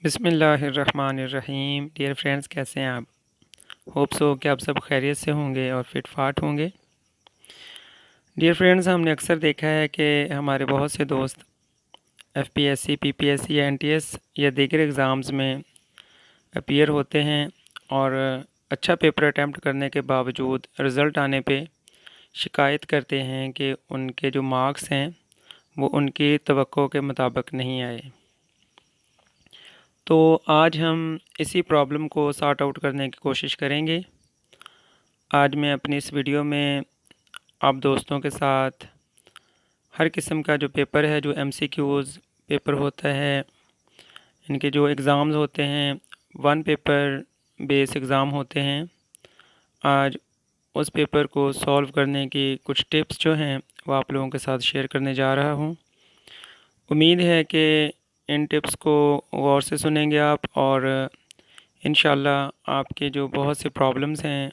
बिस्मिल्लाहिर्रहमानिर्रहीम। Dear friends, कैसे हैं आप? होप सो कि आप सब खैरियत से होंगे और फिट फाट होंगे। डियर फ्रेंड्स, हमने अक्सर देखा है कि हमारे बहुत से दोस्त एफपीएससी, पीपीएससी या एनटीएस या दीगर एग्ज़ाम्स में अपीयर होते हैं और अच्छा पेपर अटैम्प्ट करने के बावजूद रिज़ल्ट आने पे शिकायत करते हैं कि उनके जो मार्क्स हैं वो उनकी तवक्को के मुताबिक नहीं आए। तो आज हम इसी प्रॉब्लम को सॉर्ट आउट करने की कोशिश करेंगे। आज मैं अपनी इस वीडियो में आप दोस्तों के साथ हर किस्म का जो पेपर है, जो एमसीक्यूज़ पेपर होता है, इनके जो एग्ज़ाम्स होते हैं, वन पेपर बेस एग्ज़ाम होते हैं, आज उस पेपर को सॉल्व करने की कुछ टिप्स जो हैं वो आप लोगों के साथ शेयर करने जा रहा हूँ। उम्मीद है कि इन टिप्स को गौर से सुनेंगे आप और इंशाल्लाह आपके जो बहुत से प्रॉब्लम्स हैं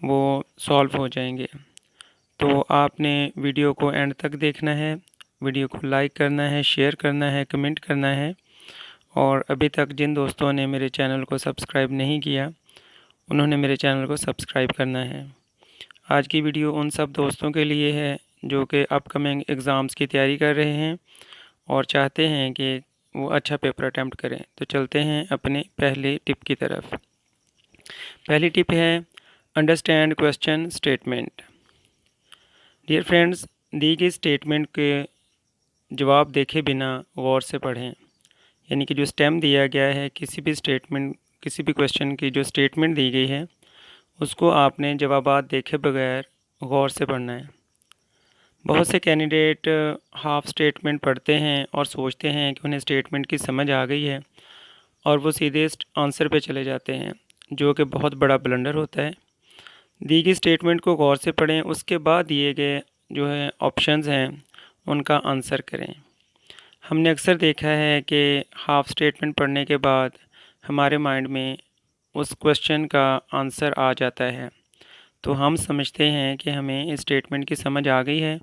वो सॉल्व हो जाएंगे। तो आपने वीडियो को एंड तक देखना है, वीडियो को लाइक करना है, शेयर करना है, कमेंट करना है और अभी तक जिन दोस्तों ने मेरे चैनल को सब्सक्राइब नहीं किया उन्होंने मेरे चैनल को सब्सक्राइब करना है। आज की वीडियो उन सब दोस्तों के लिए है जो कि अपकमिंग एग्ज़ाम्स की तैयारी कर रहे हैं और चाहते हैं कि वो अच्छा पेपर अटैम्प्ट करें। तो चलते हैं अपने पहले टिप की तरफ। पहली टिप है understand question statement. Dear friends, दी गई स्टेटमेंट के जवाब देखे बिना गौर से पढ़ें। यानी कि जो स्टेम दिया गया है, किसी भी स्टेटमेंट, किसी भी क्वेश्चन की जो स्टेटमेंट दी गई है उसको आपने जवाबात देखे बगैर गौर से पढ़ना है। बहुत से कैंडिडेट हाफ स्टेटमेंट पढ़ते हैं और सोचते हैं कि उन्हें स्टेटमेंट की समझ आ गई है और वो सीधे आंसर पे चले जाते हैं, जो कि बहुत बड़ा ब्लंडर होता है। दी गई स्टेटमेंट को गौर से पढ़ें, उसके बाद दिए गए जो है ऑप्शंस हैं उनका आंसर करें। हमने अक्सर देखा है कि हाफ स्टेटमेंट पढ़ने के बाद हमारे माइंड में उस क्वेश्चन का आंसर आ जाता है, तो हम समझते हैं कि हमें इस स्टेटमेंट की समझ आ गई है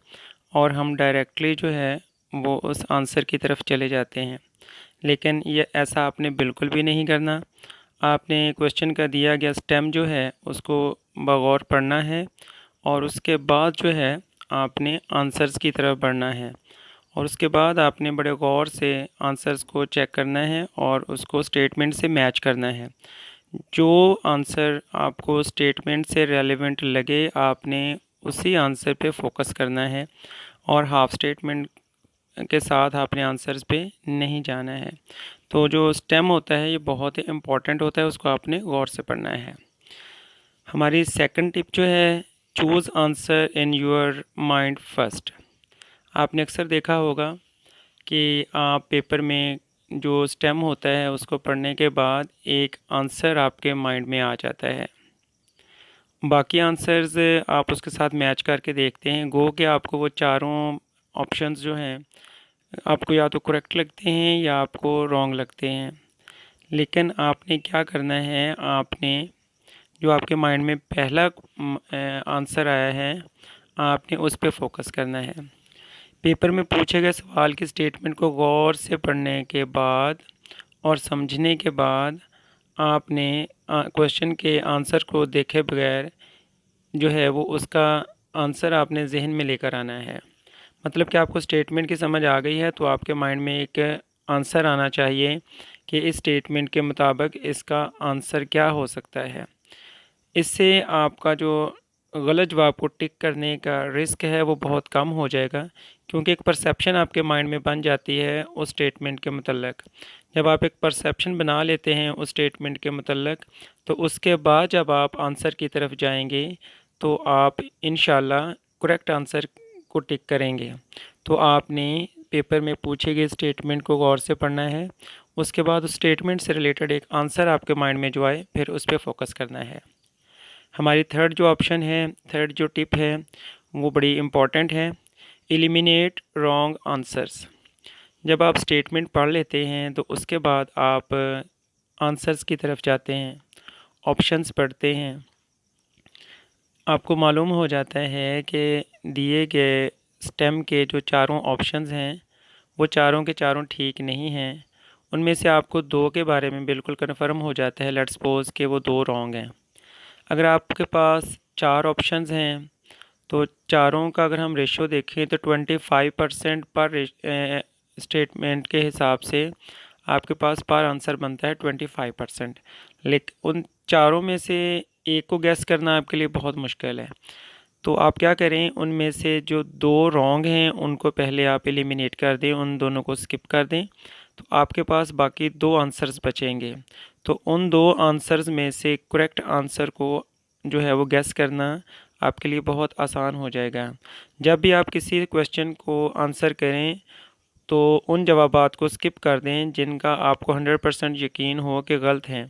और हम डायरेक्टली जो है वो उस आंसर की तरफ चले जाते हैं। लेकिन ये ऐसा आपने बिल्कुल भी नहीं करना। आपने क्वेश्चन का दिया गया स्टेम जो है उसको बगौर पढ़ना है और उसके बाद जो है आपने आंसर्स की तरफ बढ़ना है और उसके बाद आपने बड़े गौर से आंसर्स को चेक करना है और उसको स्टेटमेंट से मैच करना है। जो आंसर आपको स्टेटमेंट से रेलेवेंट लगे आपने उसी आंसर पे फोकस करना है और हाफ स्टेटमेंट के साथ आपने आंसर्स पे नहीं जाना है। तो जो स्टेम होता है ये बहुत ही इम्पॉर्टेंट होता है, उसको आपने गौर से पढ़ना है। हमारी सेकंड टिप जो है choose answer in your mind first. आपने अक्सर देखा होगा कि आप पेपर में जो स्टेम होता है उसको पढ़ने के बाद एक आंसर आपके माइंड में आ जाता है। बाकी आंसर्स आप उसके साथ मैच करके देखते हैं, गो कि आपको वो चारों ऑप्शंस जो हैं आपको या तो करेक्ट लगते हैं या आपको रॉन्ग लगते हैं। लेकिन आपने क्या करना है, आपने जो आपके माइंड में पहला आंसर आया है आपने उस पर फोकस करना है। पेपर में पूछे गए सवाल की स्टेटमेंट को गौर से पढ़ने के बाद और समझने के बाद आपने क्वेश्चन के आंसर को देखे बगैर जो है वो उसका आंसर आपने जहन में लेकर आना है। मतलब कि आपको स्टेटमेंट की समझ आ गई है तो आपके माइंड में एक आंसर आना चाहिए कि इस स्टेटमेंट के मुताबिक इसका आंसर क्या हो सकता है। इससे आपका जो गलत जवाब को टिक करने का रिस्क है वो बहुत कम हो जाएगा, क्योंकि एक परसेप्शन आपके माइंड में बन जाती है उस स्टेटमेंट के मतलब। जब आप एक परसेप्शन बना लेते हैं उस स्टेटमेंट के मतलब, तो उसके बाद जब आप आंसर की तरफ जाएंगे तो आप इंशाल्लाह करेक्ट आंसर को टिक करेंगे। तो आपने पेपर में पूछे गए स्टेटमेंट को गौर से पढ़ना है, उसके बाद उस स्टेटमेंट से रिलेटेड एक आंसर आपके माइंड में जो आए फिर उस पर फोकस करना है। हमारी थर्ड जो ऑप्शन है, थर्ड जो टिप है वो बड़ी इम्पॉर्टेंट है, एलिमिनेट रॉन्ग आंसर्स। जब आप स्टेटमेंट पढ़ लेते हैं तो उसके बाद आप आंसर्स की तरफ जाते हैं, ऑप्शंस पढ़ते हैं, आपको मालूम हो जाता है कि दिए गए स्टेम के जो चारों ऑप्शंस हैं वो चारों के चारों ठीक नहीं हैं उनमें से आपको 2 के बारे में बिल्कुल कन्फर्म हो जाता है, लेट्स सपोज कि वो 2 रॉन्ग हैं। अगर आपके पास 4 ऑप्शंस हैं तो चारों का अगर हम रेशियो देखें तो 25% पर स्टेटमेंट के हिसाब से आपके पास पर आंसर बनता है 25%। लेकिन उन चारों में से एक को गैस करना आपके लिए बहुत मुश्किल है। तो आप क्या करें, उनमें से जो 2 रॉन्ग हैं उनको पहले आप एलिमिनेट कर दें, उन दोनों को स्किप कर दें, तो आपके पास बाकी 2 आंसर्स बचेंगे। तो उन 2 आंसर्स में से करेक्ट आंसर को जो है वो गैस करना आपके लिए बहुत आसान हो जाएगा। जब भी आप किसी क्वेश्चन को आंसर करें तो उन जवाबात को स्किप कर दें जिनका आपको 100% यकीन हो कि गलत हैं।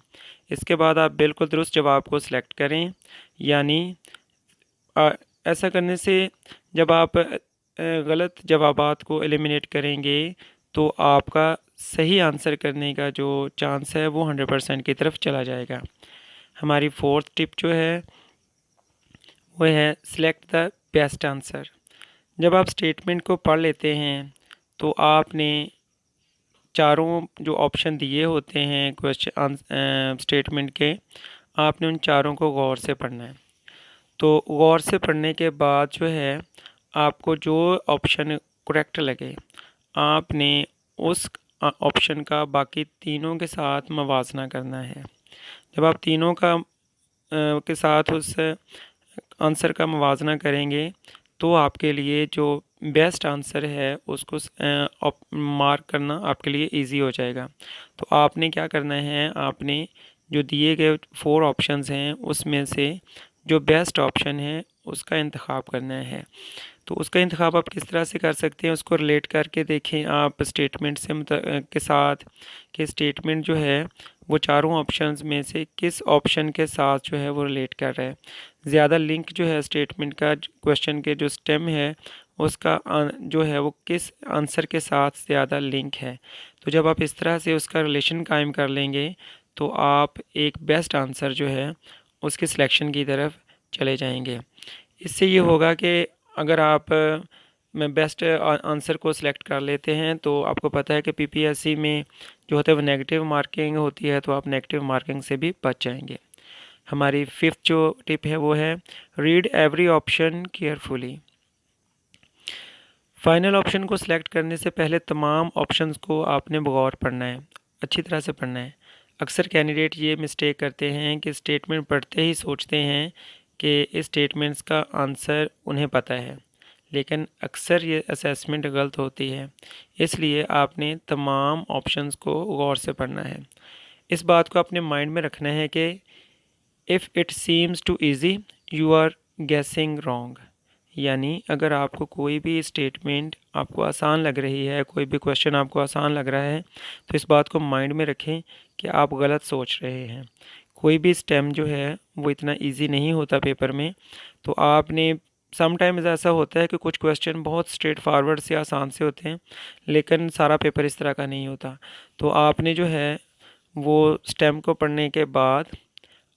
इसके बाद आप बिल्कुल दुरुस्त जवाब को सिलेक्ट करें। यानी ऐसा करने से जब आप गलत जवाबात को एलिमिनेट करेंगे तो आपका सही आंसर करने का जो चांस है वो 100% की तरफ चला जाएगा। हमारी 4th टिप जो है वो है सिलेक्ट द बेस्ट आंसर। जब आप स्टेटमेंट को पढ़ लेते हैं तो आपने चारों जो ऑप्शन दिए होते हैं क्वेश्चन स्टेटमेंट के, आपने उन चारों को गौर से पढ़ना है। तो गौर से पढ़ने के बाद जो है आपको जो ऑप्शन करेक्ट लगे आपने उस ऑप्शन का बाकी तीनों के साथ मवाजना करना है। जब आप तीनों का के साथ उस आंसर का मवाजना करेंगे तो आपके लिए जो बेस्ट आंसर है उसको मार्क करना आपके लिए इजी हो जाएगा। तो आपने क्या करना है, आपने जो दिए गए 4 ऑप्शंस हैं उसमें से जो बेस्ट ऑप्शन है उसका इंतखाब करना है। तो उसका इंतखाब आप किस तरह से कर सकते हैं, उसको रिलेट करके देखें आप स्टेटमेंट से के साथ कि स्टेटमेंट जो है वो चारों ऑप्शंस में से किस ऑप्शन के साथ जो है वो रिलेट कर रहा है। ज़्यादा लिंक जो है स्टेटमेंट का क्वेश्चन के जो स्टेम है उसका जो है वो किस आंसर के साथ ज़्यादा लिंक है। तो जब आप इस तरह से उसका रिलेशन कायम कर लेंगे तो आप एक बेस्ट आंसर जो है उसके सिलेक्शन की तरफ चले जाएंगे। इससे ये होगा कि अगर आप में बेस्ट आंसर को सिलेक्ट कर लेते हैं तो आपको पता है कि पीपीएससी में जो होता है वो नेगेटिव मार्किंग होती है, तो आप नेगेटिव मार्किंग से भी बच जाएंगे। हमारी 5th जो टिप है वो है read every option carefully. Final option को सिलेक्ट करने से पहले तमाम ऑप्शंस को आपने बगौर पढ़ना है, अच्छी तरह से पढ़ना है। अक्सर कैंडिडेट ये मिस्टेक करते हैं कि स्टेटमेंट पढ़ते ही सोचते हैं कि इस स्टेटमेंट्स का आंसर उन्हें पता है, लेकिन अक्सर ये असेसमेंट गलत होती है। इसलिए आपने तमाम ऑप्शंस को गौर से पढ़ना है। इस बात को अपने माइंड में रखना है कि if it seems too easy you are guessing wrong. यानी अगर आपको कोई भी स्टेटमेंट आपको आसान लग रही है, कोई भी क्वेश्चन आपको आसान लग रहा है, तो इस बात को माइंड में रखें कि आप गलत सोच रहे हैं। कोई भी स्टेम जो है वो इतना इजी नहीं होता पेपर में। तो आपने समटाइम्स ऐसा होता है कि कुछ क्वेश्चन बहुत स्ट्रेट फॉरवर्ड से आसान से होते हैं, लेकिन सारा पेपर इस तरह का नहीं होता। तो आपने जो है वो स्टेम को पढ़ने के बाद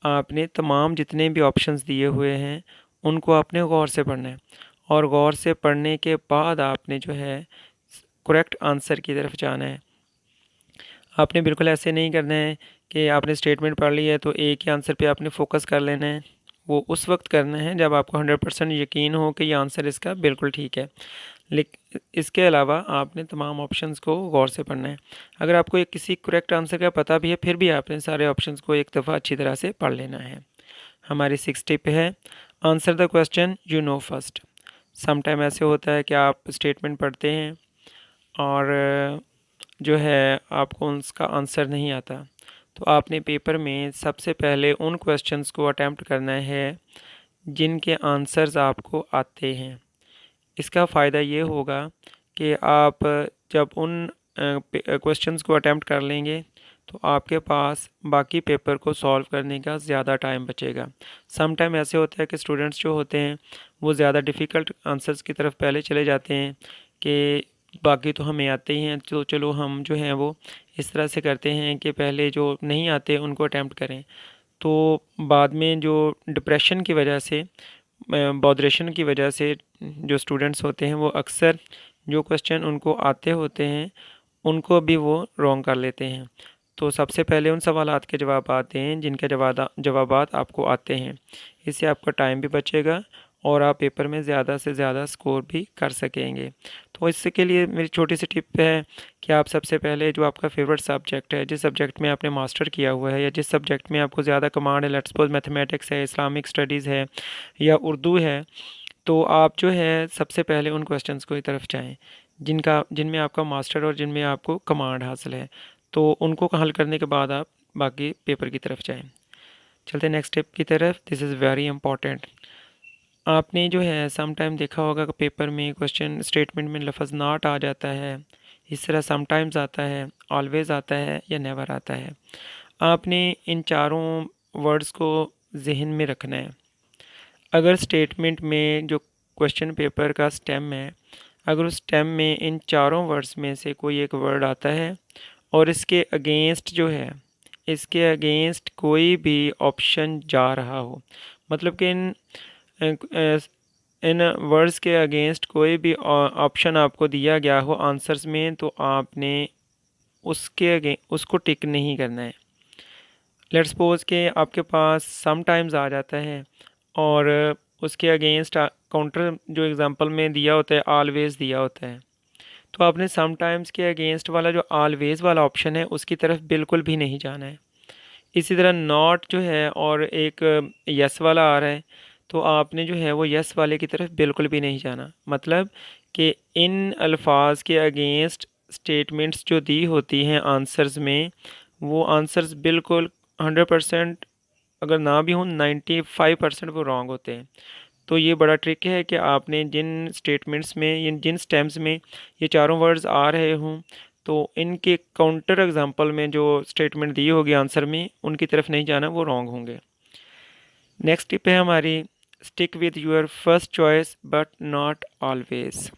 आपने तमाम जितने भी ऑप्शंस दिए हुए हैं उनको आपने गौर से पढ़ना है, और गौर से पढ़ने के बाद आपने जो है करेक्ट आंसर की तरफ जाना है। आपने बिल्कुल ऐसे नहीं करना है कि आपने स्टेटमेंट पढ़ ली है तो एक ही आंसर पे आपने फोकस कर लेना है। वो उस वक्त करना है जब आपको 100% यकीन हो कि ये आंसर इसका बिल्कुल ठीक है। लेकिन इसके अलावा आपने तमाम ऑप्शंस को गौर से पढ़ना है। अगर आपको एक किसी करेक्ट आंसर का पता भी है फिर भी आपने सारे ऑप्शंस को एक दफ़ा अच्छी तरह से पढ़ लेना है। हमारी 6th टिप है answer the question you know first. Sometime ऐसे होता है कि आप स्टेटमेंट पढ़ते हैं और जो है आपको उसका आंसर नहीं आता, तो आपने पेपर में सबसे पहले उन क्वेश्चंस को अटैम्प्ट करना है जिनके आंसर्स आपको आते हैं। इसका फ़ायदा ये होगा कि आप जब उन क्वेश्चंस को अटैम्प्ट कर लेंगे तो आपके पास बाकी पेपर को सॉल्व करने का ज़्यादा टाइम बचेगा। सम टाइम ऐसे होता है कि स्टूडेंट्स जो होते हैं वो ज़्यादा डिफ़िकल्ट आंसर्स की तरफ पहले चले जाते हैं कि बाकी तो हमें आते ही हैं, तो चलो हम जो हैं वो इस तरह से करते हैं कि पहले जो नहीं आते उनको अटैम्प्ट करें। तो बाद में जो डिप्रेशन की वजह से, बॉदरेशन की वजह से जो स्टूडेंट्स होते हैं वो अक्सर जो क्वेश्चन उनको आते होते हैं उनको भी वो रॉन्ग कर लेते हैं। तो सबसे पहले उन सवालात के जवाब आते हैं जिनके जवाबात आपको आते हैं। इससे आपका टाइम भी बचेगा और आप पेपर में ज़्यादा से ज़्यादा स्कोर भी कर सकेंगे। तो इससे के लिए मेरी छोटी सी टिप है कि आप सबसे पहले जो आपका फेवरेट सब्जेक्ट है, जिस सब्जेक्ट में आपने मास्टर किया हुआ है या जिस सब्जेक्ट में आपको ज़्यादा कमांड है, लेट्स सपोज मैथमेटिक्स है, इस्लामिक स्टडीज़ है या उर्दू है, तो आप जो है सबसे पहले उन क्वेश्चंस को की तरफ जाएँ जिनमें आपका मास्टर और जिनमें आपको कमांड हासिल है। तो उनको हल करने के बाद आप बाकी पेपर की तरफ जाएँ। चलते हैं नेक्स्ट स्टेप की तरफ। This is very important. आपने जो है सम टाइम देखा होगा कि पेपर में क्वेश्चन स्टेटमेंट में लफ्ज़ नॉट आ जाता है, इस तरह समटाइम्स आता है, ऑलवेज़ आता है या नेवर आता है। आपने इन चारों वर्ड्स को जहन में रखना है। अगर स्टेटमेंट में जो क्वेश्चन पेपर का स्टेम है, अगर उस स्टेम में इन चारों वर्ड्स में से कोई एक वर्ड आता है और इसके अगेंस्ट जो है, इसके अगेंस्ट कोई भी ऑप्शन जा रहा हो, मतलब कि इन वर्ड्स के अगेंस्ट कोई भी ऑप्शन आपको दिया गया हो आंसर्स में, तो आपने उसको टिक नहीं करना है। लेट्स सपोज कि आपके पास सम टाइम्स आ जाता है और उसके अगेंस्ट काउंटर जो एग्जांपल में दिया होता है ऑलवेज़ दिया होता है, तो आपने सम टाइम्स के अगेंस्ट वाला जो ऑलवेज़ वाला ऑप्शन है उसकी तरफ बिल्कुल भी नहीं जाना है। इसी तरह नॉट जो है और एक यस वाला आ रहा है, तो आपने जो है वो यस वाले की तरफ बिल्कुल भी नहीं जाना। मतलब कि इन अल्फाज के अगेंस्ट स्टेटमेंट्स जो दी होती हैं आंसर्स में, वो आंसर्स बिल्कुल 100%, अगर ना भी हों 95% वो रॉन्ग होते हैं। तो ये बड़ा ट्रिक है कि आपने जिन स्टेटमेंट्स में जिन स्टेम्स में ये चारों वर्ड्स आ रहे हों, तो इनके काउंटर एग्जांपल में जो स्टेटमेंट दी होगी आंसर में, उनकी तरफ नहीं जाना, वो रॉन्ग होंगे। नेक्स्ट टिप है हमारी, stick with your first choice but not always.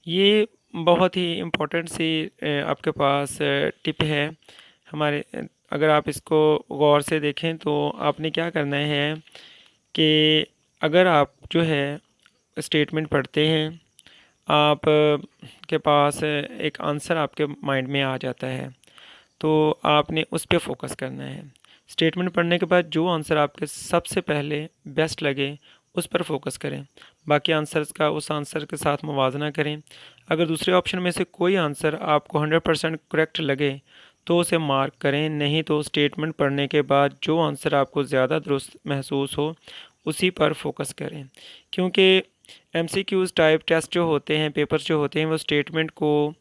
ये बहुत ही इम्पोर्टेंट सी आपके पास टिप है हमारे। अगर आप इसको गौर से देखें तो आपने क्या करना है कि अगर आप जो है स्टेटमेंट पढ़ते हैं, आप के पास एक आंसर आपके माइंड में आ जाता है, तो आपने उस पर फोकस करना है। स्टेटमेंट पढ़ने के बाद जो आंसर आपके सबसे पहले बेस्ट लगे उस पर फोकस करें, बाकी आंसर्स का उस आंसर के साथ मुवाजना करें। अगर दूसरे ऑप्शन में से कोई आंसर आपको 100% करेक्ट लगे तो उसे मार्क करें, नहीं तो स्टेटमेंट पढ़ने के बाद जो आंसर आपको ज़्यादा दुरुस्त महसूस हो उसी पर फोकस करें। क्योंकि एमसीक्यूज़ टाइप टेस्ट जो होते हैं, पेपर्स जो होते हैं, वो स्टेटमेंट को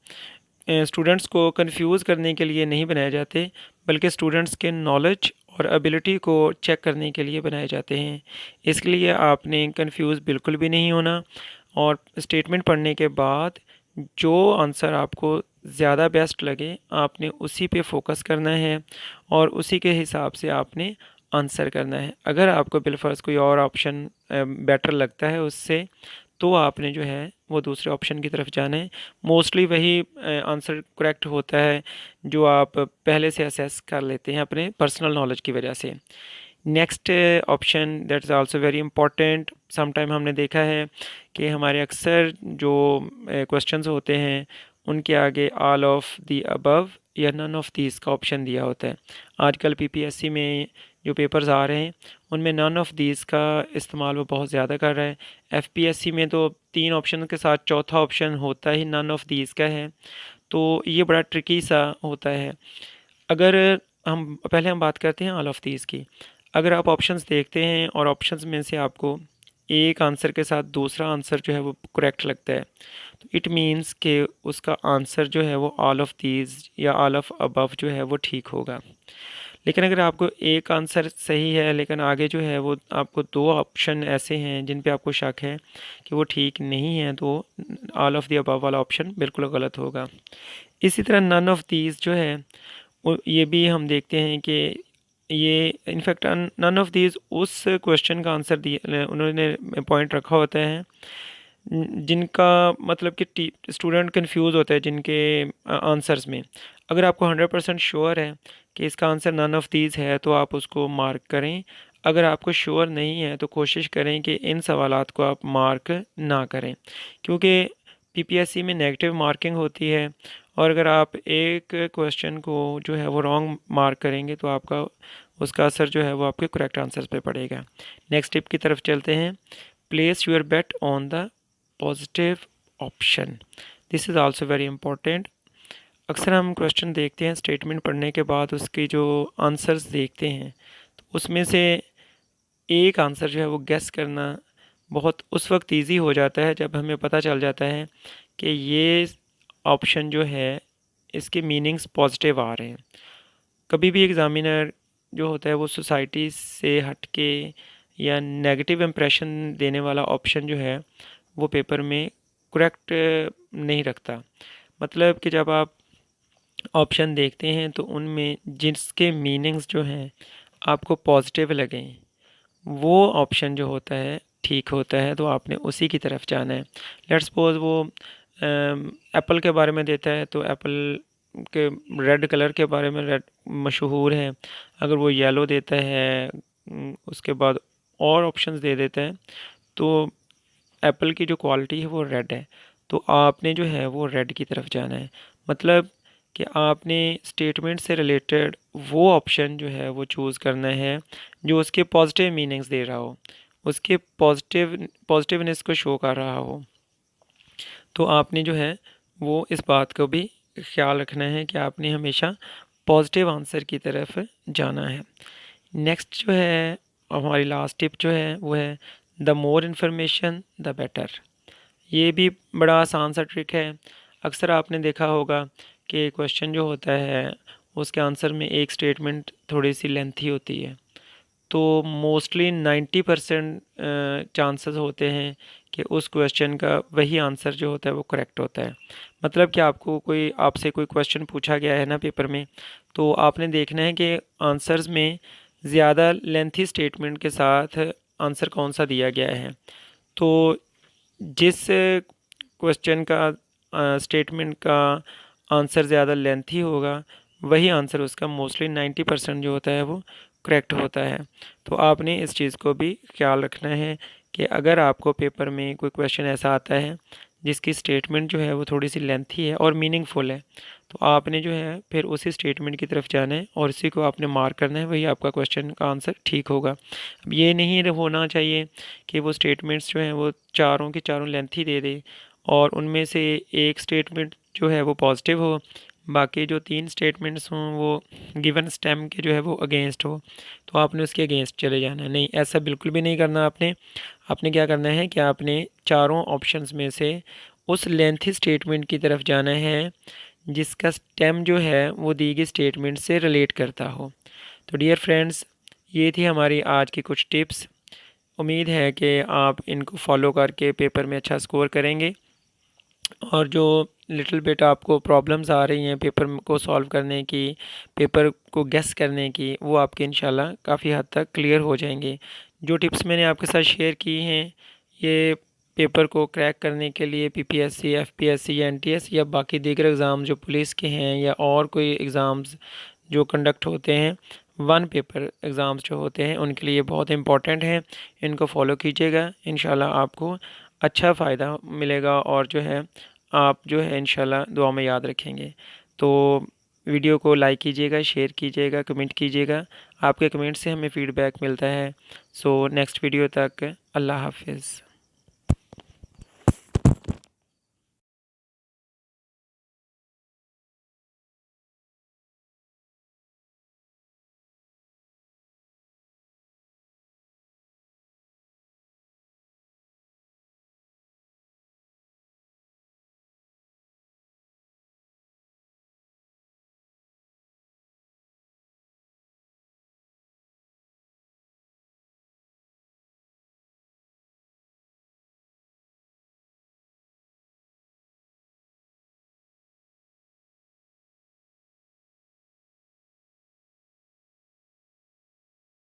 स्टूडेंट्स को कंफ्यूज करने के लिए नहीं बनाए जाते, बल्कि स्टूडेंट्स के नॉलेज और एबिलिटी को चेक करने के लिए बनाए जाते हैं। इसलिए आपने कंफ्यूज बिल्कुल भी नहीं होना और स्टेटमेंट पढ़ने के बाद जो आंसर आपको ज़्यादा बेस्ट लगे आपने उसी पे फोकस करना है और उसी के हिसाब से आपने आंसर करना है। अगर आपको बिलफर्ज कोई और ऑप्शन बेटर लगता है उससे, तो आपने जो है वो दूसरे ऑप्शन की तरफ जाना है। मोस्टली वही आंसर करेक्ट होता है जो आप पहले से असेस कर लेते हैं अपने पर्सनल नॉलेज की वजह से। Next option that is also very important. Some time हमने देखा है कि हमारे अक्सर जो क्वेश्चंस होते हैं उनके आगे ऑल ऑफ द अबव या नन ऑफ दीज का ऑप्शन दिया होता है। आजकल पीपीएससी में जो पेपर्स आ रहे हैं उनमें नन ऑफ दीज का इस्तेमाल वो बहुत ज़्यादा कर रहा है। एफपीएससी में तो 3 ऑप्शन के साथ चौथा ऑप्शन होता ही नन ऑफ दीज का है, तो ये बड़ा ट्रिकी सा होता है। अगर हम बात करते हैं ऑल ऑफ दीज की। अगर आप ऑप्शंस देखते हैं और ऑप्शंस में से आपको एक आंसर के साथ दूसरा आंसर जो है वो करेक्ट लगता है, तो इट मीन्स कि उसका आंसर जो है वो ऑल ऑफ दीज या ऑल ऑफ अबव जो है वो ठीक होगा। लेकिन अगर आपको एक आंसर सही है लेकिन आगे जो है वो आपको 2 ऑप्शन ऐसे हैं जिन पे आपको शक है कि वो ठीक नहीं है, तो ऑल ऑफ द अबव वाला ऑप्शन बिल्कुल गलत होगा। इसी तरह नन ऑफ दीज जो है ये भी हम देखते हैं कि ये इनफैक्ट नन ऑफ दीज उस क्वेश्चन का आंसर दिए उन्होंने पॉइंट रखा होता है जिनका मतलब कि स्टूडेंट कंफ्यूज होता है जिनके आंसर्स में। अगर आपको 100% श्योर है कि इसका आंसर नन ऑफ दीज है तो आप उसको मार्क करें। अगर आपको श्योर नहीं है तो कोशिश करें कि इन सवालात को आप मार्क ना करें, क्योंकि पीपीएससी में नेगेटिव मार्किंग होती है और अगर आप एक क्वेश्चन को जो है वो रॉन्ग मार्क करेंगे तो आपका उसका असर जो है वो आपके करेक्ट आंसर्स पे पड़ेगा। नेक्स्ट टिप की तरफ चलते हैं। Place your bet on the positive option, this is also very important. अक्सर हम क्वेश्चन देखते हैं, स्टेटमेंट पढ़ने के बाद उसकी जो आंसर्स देखते हैं तो उसमें से एक आंसर जो है वो गेस करना बहुत उस वक्त इजी हो जाता है जब हमें पता चल जाता है कि ये ऑप्शन जो है इसके मीनिंग्स पॉजिटिव आ रहे हैं। कभी भी एग्ज़ामिनर जो होता है वो सोसाइटी से हट के या नेगेटिव इम्प्रेशन देने वाला ऑप्शन जो है वो पेपर में करेक्ट नहीं रखता। मतलब कि जब आप ऑप्शन देखते हैं तो उनमें जिसके मीनिंग्स जो हैं आपको पॉजिटिव लगें वो ऑप्शन जो होता है ठीक होता है, तो आपने उसी की तरफ जाना है। लेट्स सपोज वो एप्पल के बारे में देता है तो एप्पल के रेड कलर के बारे में रेड मशहूर है। अगर वो येलो देता है उसके बाद और ऑप्शंस दे देता है तो एप्पल की जो क्वालिटी है वो रेड है, तो आपने जो है वो रेड की तरफ जाना है। मतलब कि आपने स्टेटमेंट से रिलेटेड वो ऑप्शन जो है वो चूज़ करना है जो उसके पॉजिटिव मीनिंग्स दे रहा हो, उसके पॉजिटिवनेस को शो कर रहा हो। तो आपने जो है वो इस बात को भी ख्याल रखना है कि आपने हमेशा पॉजिटिव आंसर की तरफ जाना है। नेक्स्ट जो है हमारी लास्ट टिप जो है वो है the more information the better. ये भी बड़ा आसान सा ट्रिक है। अक्सर आपने देखा होगा कि क्वेश्चन जो होता है उसके आंसर में एक स्टेटमेंट थोड़ी सी लेंथी होती है, तो मोस्टली 90% चांसेस होते हैं कि उस क्वेश्चन का वही आंसर जो होता है वो करेक्ट होता है। मतलब कि आपसे कोई क्वेश्चन पूछा गया है ना पेपर में, तो आपने देखना है कि आंसर्स में ज़्यादा लेंथी स्टेटमेंट के साथ आंसर कौन सा दिया गया है। तो जिस क्वेश्चन का स्टेटमेंट का आंसर ज़्यादा लेंथी होगा वही आंसर उसका मोस्टली 90% जो होता है वो करेक्ट होता है। तो आपने इस चीज़ को भी ख्याल रखना है कि अगर आपको पेपर में कोई क्वेश्चन ऐसा आता है जिसकी स्टेटमेंट जो है वो थोड़ी सी लेंथी है और मीनिंगफुल है, तो आपने जो है फिर उसी स्टेटमेंट की तरफ जाना है और इसी को आपने मार्क करना है, वही आपका क्वेश्चन का आंसर ठीक होगा। अब ये नहीं होना चाहिए कि वो स्टेटमेंट्स जो हैं वो चारों की चारों लेंथी दे दे और उनमें से एक स्टेटमेंट जो है वो पॉजिटिव हो, बाकी जो 3 स्टेटमेंट्स हों वो गिवन स्टेम के जो है वो अगेंस्ट हो, तो आपने उसके अगेंस्ट चले जाना है। नहीं, ऐसा बिल्कुल भी नहीं करना आपने। आपने क्या करना है कि आपने चारों ऑप्शंस में से उस लेंथी स्टेटमेंट की तरफ जाना है जिसका स्टेम जो है वो दी गई स्टेटमेंट से रिलेट करता हो। तो डियर फ्रेंड्स, ये थी हमारी आज की कुछ टिप्स। उम्मीद है कि आप इनको फॉलो करके पेपर में अच्छा स्कोर करेंगे और जो लिटिल बिट आपको प्रॉब्लम्स आ रही हैं पेपर को सॉल्व करने की, पेपर को गेस करने की, वो आपके इंशाल्लाह काफ़ी हद तक क्लियर हो जाएंगे। जो टिप्स मैंने आपके साथ शेयर की हैं ये पेपर को क्रैक करने के लिए पीपीएससी, एफपीएससी या एनटीएस या बाकी दीगर एग्ज़ाम जो पुलिस के हैं या और कोई एग्ज़ाम्स जो कंडक्ट होते हैं, वन पेपर एग्ज़ाम्स जो होते हैं उनके लिए बहुत इंपॉर्टेंट है। इनको फॉलो कीजिएगा, इंशाल्लाह आपको अच्छा फ़ायदा मिलेगा और जो है आप जो है इंशाल्लाह दुआ में याद रखेंगे। तो वीडियो को लाइक कीजिएगा, शेयर कीजिएगा, कमेंट कीजिएगा। आपके कमेंट से हमें फ़ीडबैक मिलता है। सो नेक्स्ट वीडियो तक अल्लाह हाफ़िज़।